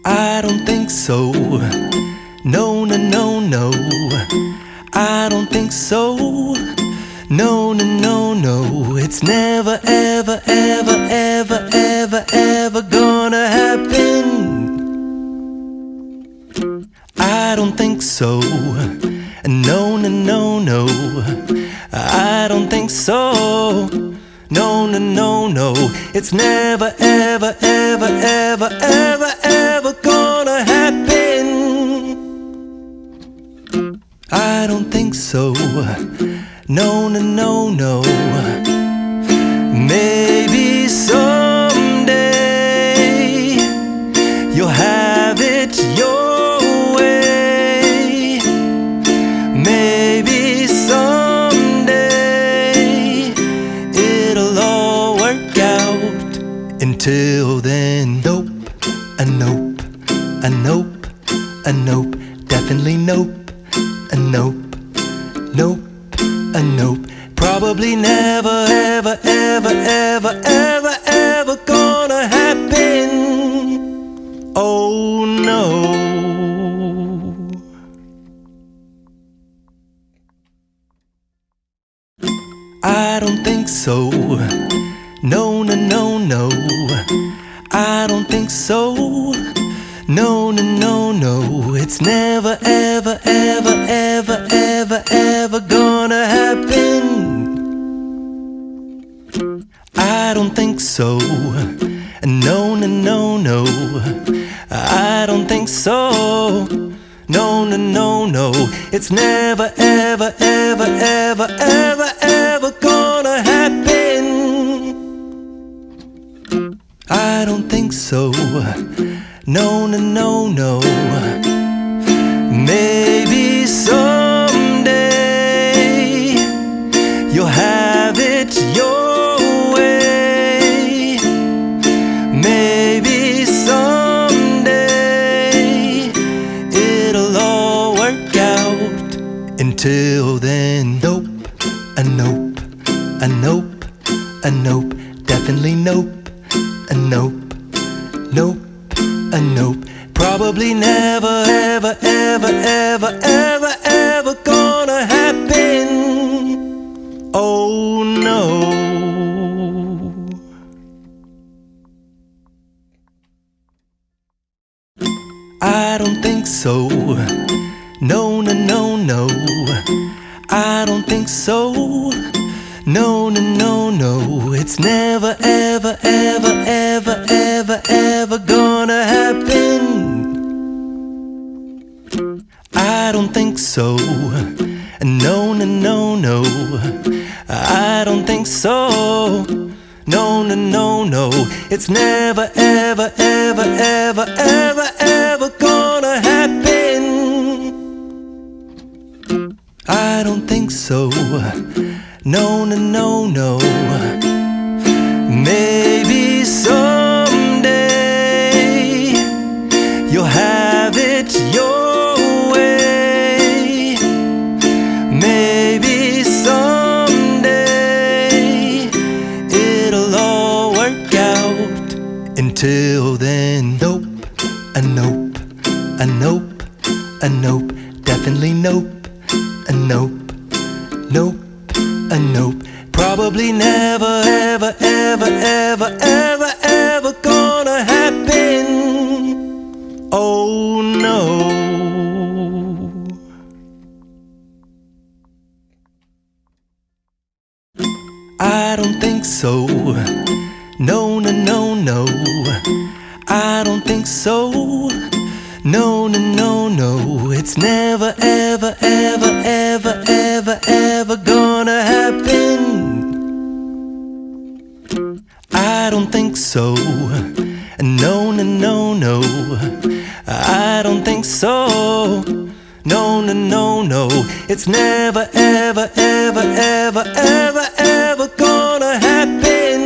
I don't think so. No, no, no, no. I don't think so. No, no, no, no. It's never, ever, ever, ever, ever, ever gonna happen. I don't think so. No, no, no, no. I don't think so. No, no, no, no. It's never, ever, ever, ever, ever, ever gonna happen. I don't think so. No, no, no, no. Maybe someday you'll have it your way. Maybe someday it'll all work out. Until then, nope, a nope, a nope, a nope, definitely nope, a nope, nope, a nope. Probably never, ever, ever, ever, ever, ever gonna happen. Oh no. I don't think so. No, no, no, no. I don't think so. No, no, no, no. It's never, ever, ever, ever, ever, ever gonna happen. I don't think so. No, no, no, no. I don't think so. No, no, no, no. It's never, ever, ever, ever, ever, ever gonna happen. I don't think so. No, no, no, no. Maybe someday you'll have it your way. Maybe someday it'll all work out. Until then, nope, a nope, a nope, a nope, definitely nope, a nope, nope, a nope. Probably never, ever, ever, ever, ever, ever gonna happen. Oh no. I don't think so. No, no, no, no. I don't think so. No, no, no, no. It's never, ever, ever, ever, ever, ever gonna happen. I don't think so. No, no, no, no. I don't think so. No, no, no, no. It's never, ever, ever, ever, ever, ever gonna happen. I don't think so. No, no, no, no. Maybe someday you'll have it your way. Maybe someday it'll all work out. Until then, nope, a nope, a nope, a nope, definitely nope, a nope, nope, a nope. Probably never, ever, ever, ever, ever, ever gonna happen. Oh no. I don't think so. No, no, no, no. I don't think so. No, no, no, no. It's never, ever, ever, ever, ever, ever gonna happen. I don't think so. No, no, no, no. I don't think so. No, no, no, no. It's never, ever, ever, ever, ever, ever gonna happen.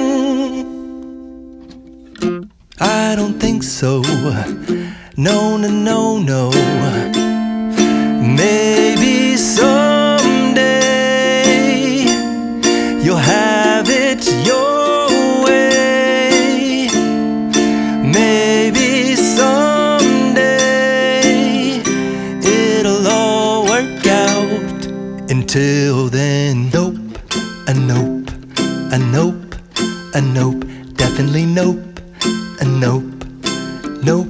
I don't think so. No, no, no, no. Maybe someday you'll have it your way. Maybe someday Till then, nope, a nope, a nope, a nope, definitely nope, a nope, nope,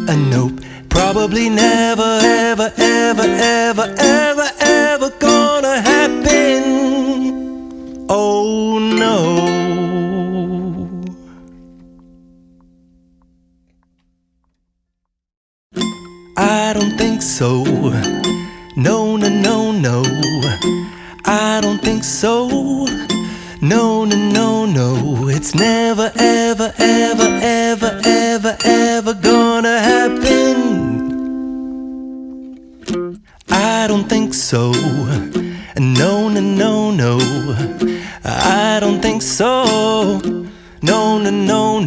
a nope. Probably never, ever, ever, ever, ever, ever gonna happen. Oh no. I don't think so. No, no, no, no. I don't think so. No, no, no, no. It's never, ever, ever, ever, ever, ever gonna happen. I don't think so. No, no, no, no. I don't think so. No, no, no, no.